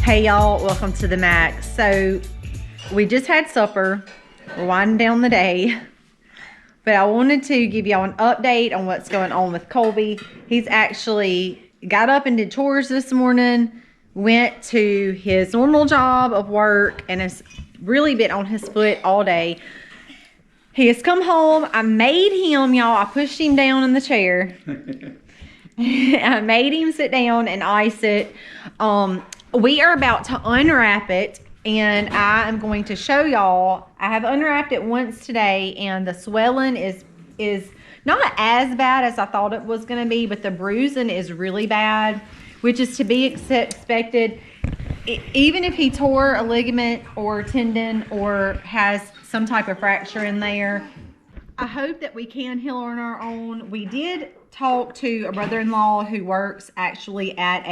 Hey y'all, welcome to the Max. So we just had supper. We're winding down the day. But I wanted to give y'all an update on what's going on with Colby. He's actually got up and did chores this morning, went to his normal job of work, and has really been on his foot all day. He has come home. I made him, y'all, I pushed him down in the chair. I made him sit down and ice it. We are about to unwrap it, and I am going to show y'all. I have unwrapped it once today, and the swelling is not as bad as I thought it was going to be, but the bruising is really bad, which is to be expected. Even if he tore a ligament or tendon or has some type of fracture in there, I hope that we can heal on our own. We did talk to a brother-in-law who works actually at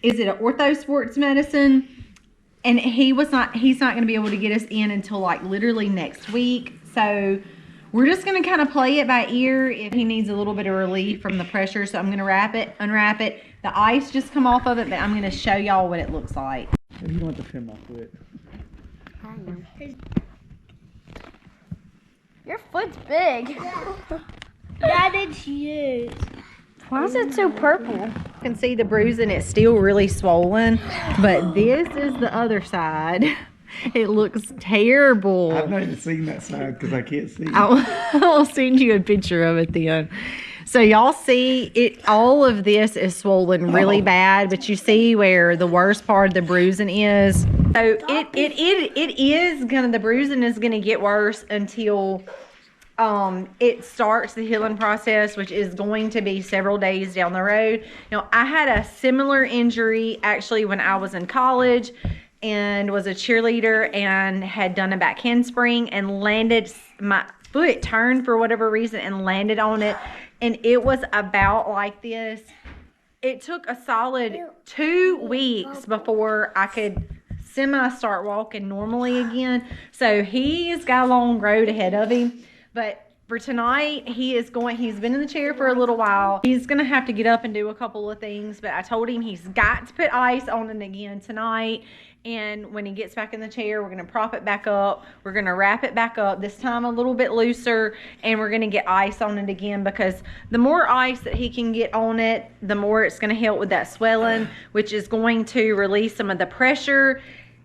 is it an ortho sports medicine? And he's not going to be able to get us in until like literally next week. So we're just going to kind of play it by ear if he needs a little bit of relief from the pressure. So I'm going to unwrap it. The ice just come off of it, but I'm going to show y'all what it looks like. You want the pin off of it. I know. Your foot's big. That is huge. Why is it so purple? You can see the bruising, it's still really swollen, but this is the other side. It looks terrible. I've not even seen that side because I can't see. I'll send you a picture of it then. So y'all see it, all of this is swollen really bad, but you see where the worst part of the bruising is. So it is gonna, the bruising is gonna get worse until it starts the healing process, which is going to be several days down the road. Now, I had a similar injury actually when I was in college and was a cheerleader and had done a back handspring and landed, my foot turned for whatever reason and landed on it. And it was about like this. It took a solid 2 weeks before I could start walking normally again. So he's got a long road ahead of him. But for tonight, he's been in the chair for a little while. He's going to have to get up and do a couple of things. But I told him he's got to put ice on it again tonight. And when he gets back in the chair, we're going to prop it back up. We're going to wrap it back up, this time a little bit looser. And we're going to get ice on it again, because the more ice that he can get on it, the more it's going to help with that swelling, which is going to release some of the pressure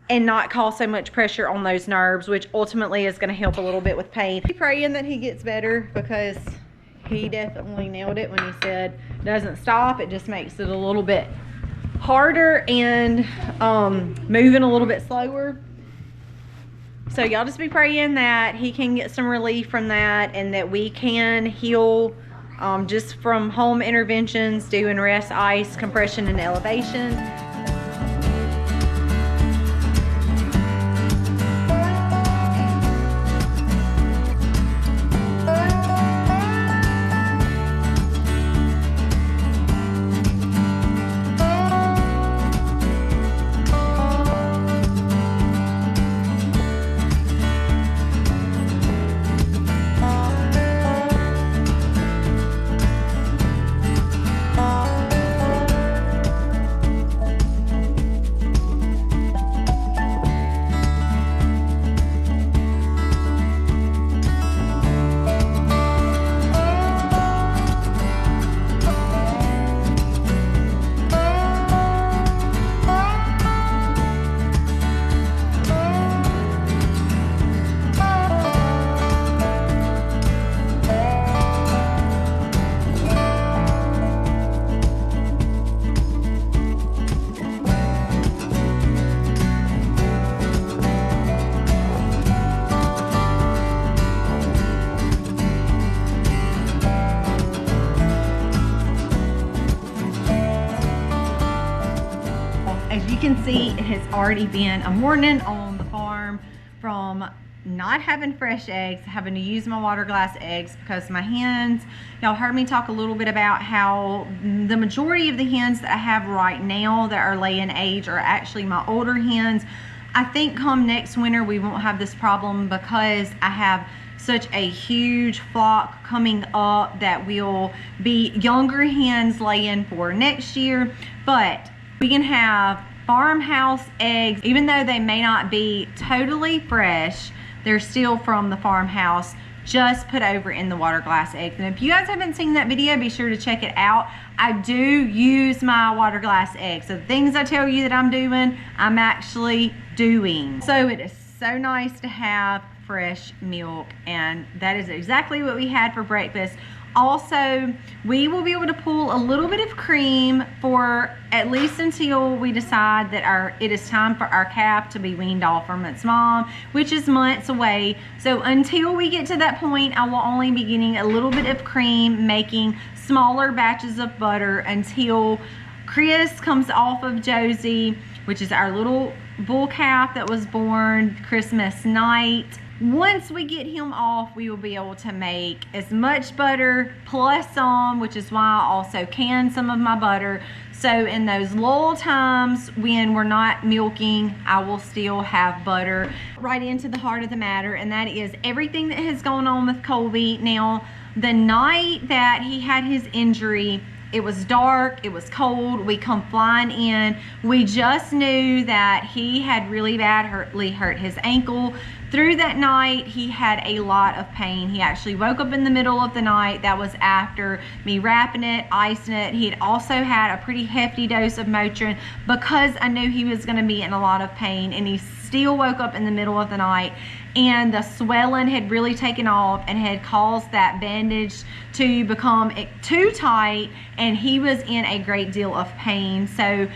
and not cause so much pressure on those nerves, which ultimately is going to help a little bit with pain. I'm praying that he gets better, because he definitely nailed it when he said doesn't stop. It just makes it a little bit harder and moving a little bit slower. So y'all just be praying that he can get some relief from that, and that we can heal just from home interventions, doing rest, ice, compression, and elevation. As you can see, it has already been a morning on the farm from not having fresh eggs, having to use my water glass eggs because my hens, y'all heard me talk a little bit about how the majority of the hens that I have right now that are laying age are actually my older hens. I think come next winter we won't have this problem because I have such a huge flock coming up that will be younger hens laying for next year. But we can have farmhouse eggs, even though they may not be totally fresh, they're still from the farmhouse, just put over in the water glass eggs. And if you guys haven't seen that video, be sure to check it out. I do use my water glass eggs. So the things I tell you that I'm doing, I'm actually doing. So it is so nice to have fresh milk, and that is exactly what we had for breakfast. Also, we will be able to pull a little bit of cream for at least until we decide that it is time for our calf to be weaned off from its mom, which is months away. So until we get to that point, I will only be getting a little bit of cream, making smaller batches of butter until Chris comes off of Josie, which is our little bull calf that was born Christmas night. Once we get him off, we will be able to make as much butter plus some, which is why I also can some of my butter. So in those lull times when we're not milking, I will still have butter. Right into the heart of the matter, and that is everything that has gone on with Colby. Now, the night that he had his injury, it was dark, it was cold, we come flying in. We just knew that he had really badly hurt his ankle. Through that night, he had a lot of pain. He actually woke up in the middle of the night. That was after me wrapping it, icing it. He had also had a pretty hefty dose of Motrin because I knew he was gonna be in a lot of pain, and he still woke up in the middle of the night, and the swelling had really taken off and had caused that bandage to become too tight, and he was in a great deal of pain. So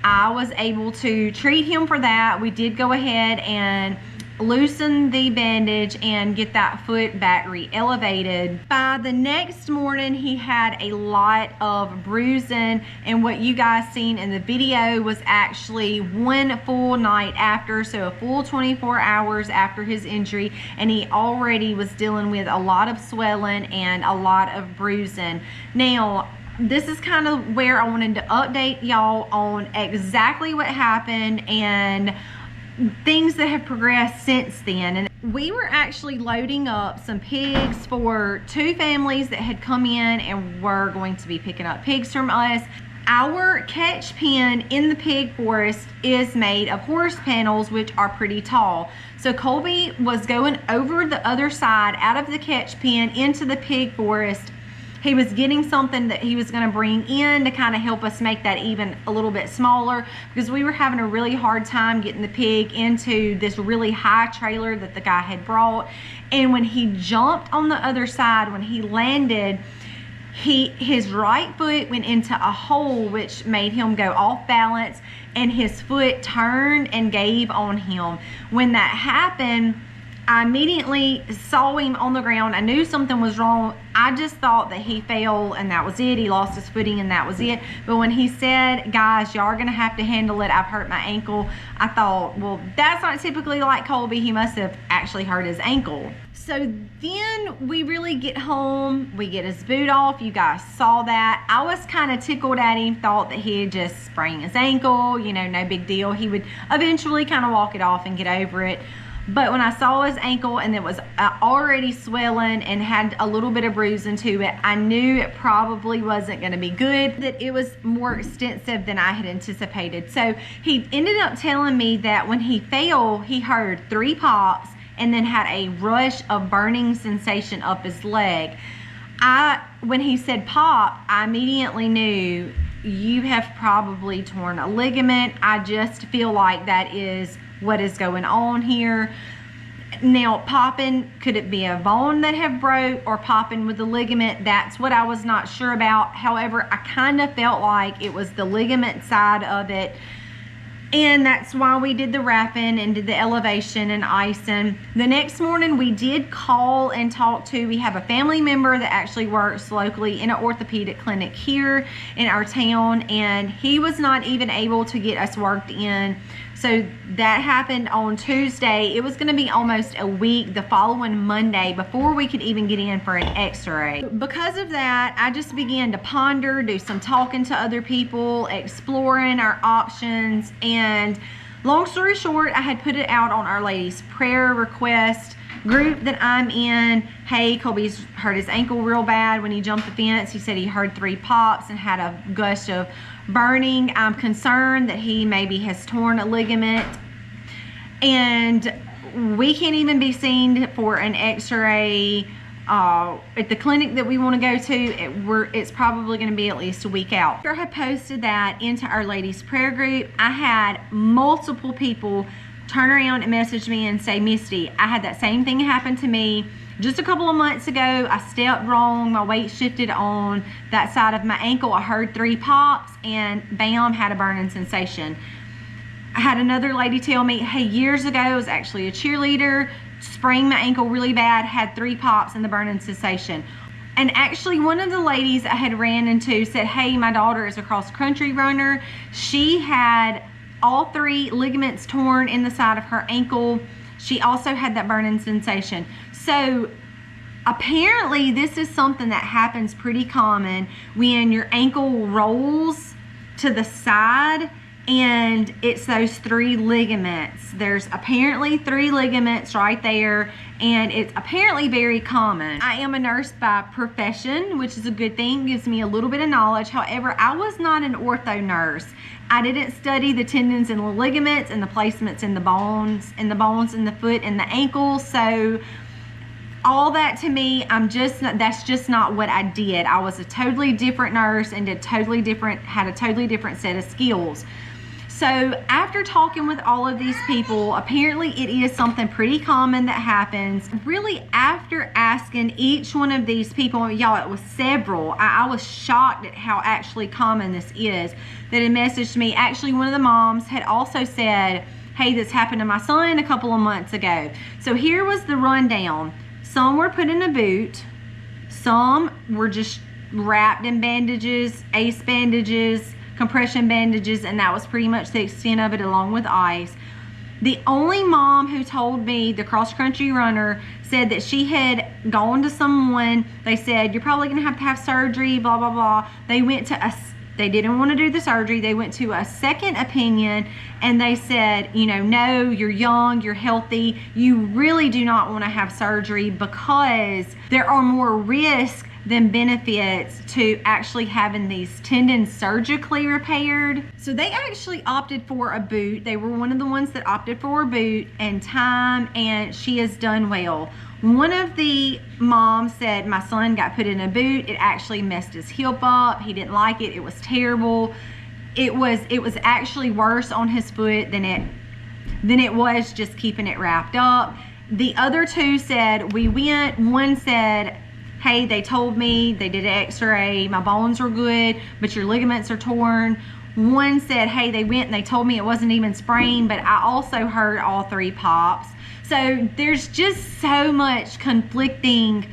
I was able to treat him for that. We did go ahead and loosen the bandage and get that foot back re-elevated. By the next morning, he had a lot of bruising, and what you guys seen in the video was actually one full night after, so a full 24 hours after his injury, and he already was dealing with a lot of swelling and a lot of bruising. Now, this is kind of where I wanted to update y'all on exactly what happened and things that have progressed since then. And we were actually loading up some pigs for 2 families that had come in and were going to be picking up pigs from us. Our catch pen in the pig forest is made of horse panels, which are pretty tall. So Colby was going over the other side out of the catch pen into the pig forest. He was getting something that he was going to bring in to kind of help us make that even a little bit smaller, because we were having a really hard time getting the pig into this really high trailer that the guy had brought. And when he jumped on the other side, when he landed, his right foot went into a hole, which made him go off balance, and his foot turned and gave on him. When that happened, I immediately saw him on the ground. I knew something was wrong. I just thought that he fell and that was it. He lost his footing and that was it. But when he said, guys, y'all are gonna have to handle it, I've hurt my ankle, I thought, well, that's not typically like Colby. He must have actually hurt his ankle. So then we really get home, we get his boot off. You guys saw that. I was kind of tickled at him, thought that he had just sprained his ankle, you know, no big deal. He would eventually kind of walk it off and get over it. But when I saw his ankle and it was already swelling and had a little bit of bruising to it, I knew it probably wasn't going to be good, that it was more extensive than I had anticipated. So he ended up telling me that when he fell, he heard 3 pops and then had a rush of burning sensation up his leg. When he said pop, I immediately knew, you have probably torn a ligament. I just feel like that is what is going on here. Now, popping, could it be a bone that have broke or popping with the ligament? That's what I was not sure about. However, I kind of felt like it was the ligament side of it, and that's why we did the wrapping and did the elevation and icing. The next morning, we did call and talk to, we have a family member that actually works locally in an orthopedic clinic here in our town, and he was not even able to get us worked in. So that happened on Tuesday. It was going to be almost a week the following Monday before we could even get in for an x-ray. Because of that, I just began to ponder, do some talking to other people, exploring our options, and long story short, I had put it out on Our Lady's prayer request group that I'm in, hey, Colby's hurt his ankle real bad when he jumped the fence. He said he heard 3 pops and had a gush of burning. I'm concerned that he maybe has torn a ligament, and we can't even be seen for an x-ray at the clinic that we want to go to. It's probably going to be at least a week out. After I posted that into our ladies prayer group, I had multiple people turn around and message me and say, Misty, I had that same thing happen to me just a couple of months ago. I stepped wrong, my weight shifted on that side of my ankle. I heard 3 pops and bam, had a burning sensation. I had another lady tell me, hey, years ago, I was actually a cheerleader, sprained my ankle really bad, had 3 pops and the burning sensation. And actually one of the ladies I had ran into said, hey, my daughter is a cross-country runner. She had all 3 ligaments torn in the side of her ankle. She also had that burning sensation. So apparently this is something that happens pretty common when your ankle rolls to the side, and it's those 3 ligaments. There's apparently 3 ligaments right there, and it's apparently very common. I am a nurse by profession, which is a good thing, gives me a little bit of knowledge. However, I was not an ortho nurse. I didn't study the tendons and the ligaments and the placements in the bones in the foot and the ankle. So all that to me, that's just not what I did. I was a totally different nurse and had a totally different set of skills. So after talking with all of these people, apparently it is something pretty common that happens. Really, after asking each one of these people, y'all, it was several, I was shocked at how actually common this is, that had messaged me. Actually, one of the moms had also said, hey, this happened to my son a couple of months ago. So here was the rundown. Some were put in a boot, some were just wrapped in bandages, ace bandages, compression bandages, and that was pretty much the extent of it, along with ice. The only mom who told me, the cross-country runner, said that she had gone to someone. They said, you're probably going to have surgery, blah, blah, blah. They didn't want to do the surgery. They went to a second opinion, and they said, no, you're young, you're healthy. You really do not want to have surgery because there are more risks than benefits to actually having these tendons surgically repaired. So they actually opted for a boot. They were one of the ones that opted for a boot and time, and she has done well. One of the moms said, my son got put in a boot. It actually messed his hip up. He didn't like it. It was terrible. It was actually worse on his foot than it was just keeping it wrapped up. The other 2 said, we went. One said, hey, they told me, they did an x-ray, my bones were good, but your ligaments are torn. One said, hey, they went and they told me it wasn't even sprained, but I also heard all 3 pops. So there's just so much conflicting.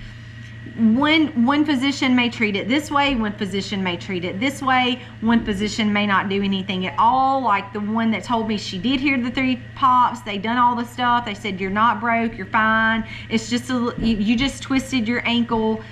One physician may treat it this way, one physician may treat it this way, one physician may not do anything at all. Like the one that told me she did hear the 3 pops, they done all the stuff, they said you're not broke, you're fine, it's just you just twisted your ankle.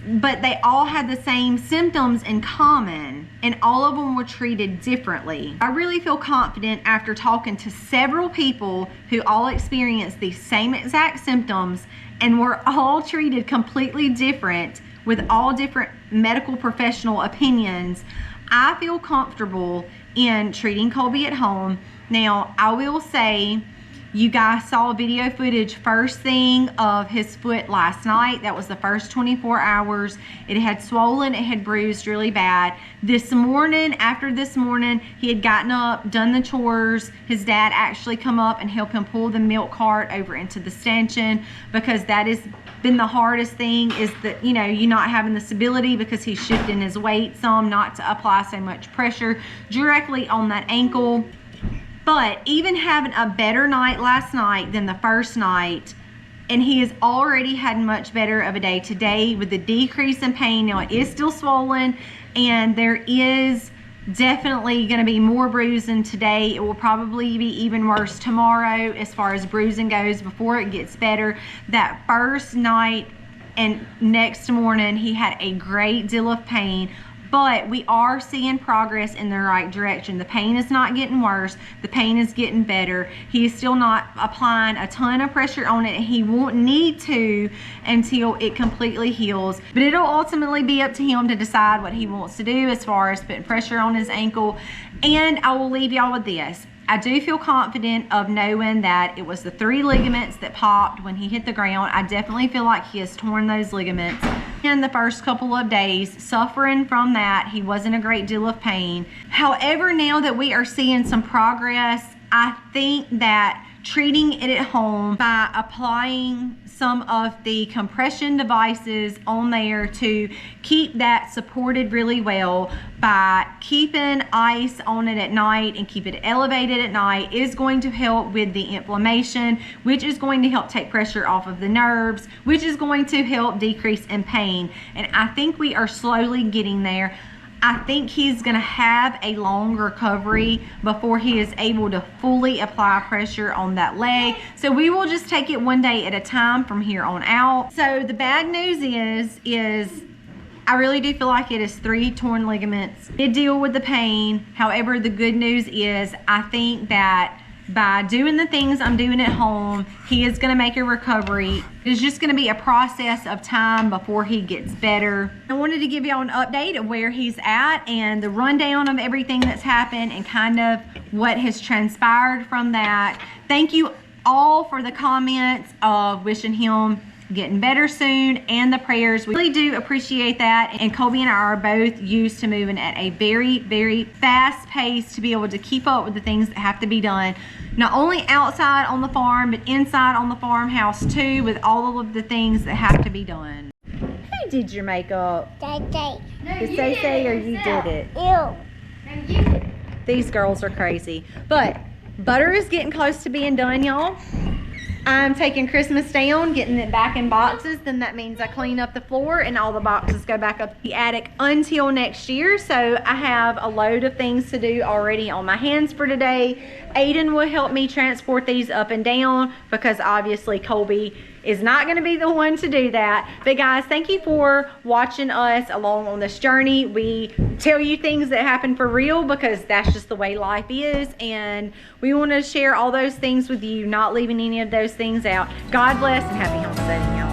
But they all had the same symptoms in common, and all of them were treated differently. I really feel confident after talking to several people who all experienced the same exact symptoms and were all treated completely different with all different medical professional opinions. I feel comfortable in treating Colby at home. Now, I will say, you guys saw video footage first thing of his foot last night. That was the first 24 hours. It had swollen, it had bruised really bad. This morning, after this morning, he had gotten up, done the chores. His dad actually come up and help him pull the milk cart over into the stanchion, because that has been the hardest thing, is that, you not having the stability, because he's shifting his weight some, not to apply so much pressure directly on that ankle. But even having a better night last night than the first night, and he has already had much better of a day today with the decrease in pain. Now, it is still swollen, and there is definitely going to be more bruising today. It will probably be even worse tomorrow as far as bruising goes before it gets better. That first night and next morning, he had a great deal of pain, but we are seeing progress in the right direction. The pain is not getting worse. The pain is getting better. He is still not applying a ton of pressure on it, and he won't need to until it completely heals. But it'll ultimately be up to him to decide what he wants to do as far as putting pressure on his ankle. And I will leave y'all with this. I do feel confident of knowing that it was the 3 ligaments that popped when he hit the ground. I definitely feel like he has torn those ligaments in the first couple of days. Suffering from that, he was in a great deal of pain. However, now that we are seeing some progress, I think that treating it at home by applying some of the compression devices on there to keep that supported really well, by keeping ice on it at night and keep it elevated at night, is going to help with the inflammation, which is going to help take pressure off of the nerves, which is going to help decrease in pain. And I think we are slowly getting there. I think he's gonna have a long recovery before he is able to fully apply pressure on that leg. So we will just take it one day at a time from here on out. So the bad news is I really do feel like it is 3 torn ligaments. Did deal with the pain. However, the good news is I think that by doing the things I'm doing at home, he is gonna make a recovery. It's just gonna be a process of time before he gets better. I wanted to give y'all an update of where he's at and the rundown of everything that's happened and kind of what has transpired from that. Thank you all for the comments of wishing him getting better soon and the prayers. We really do appreciate that. And Colby and I are both used to moving at a very, very fast pace to be able to keep up with the things that have to be done, not only outside on the farm, but inside on the farmhouse too, with all of the things that have to be done. Who did your makeup? Day. Did Say or you did it? Ew. These girls are crazy. But butter is getting close to being done, y'all. I'm taking Christmas down, getting it back in boxes. Then that means I clean up the floor and all the boxes go back up the attic until next year. So I have a load of things to do already on my hands for today. Aiden will help me transport these up and down because obviously Colby is not going to be the one to do that. But guys, thank you for watching us along on this journey. We tell you things that happen for real because that's just the way life is, and we want to share all those things with you, not leaving any of those things out. God bless and happy homesteading, y'all.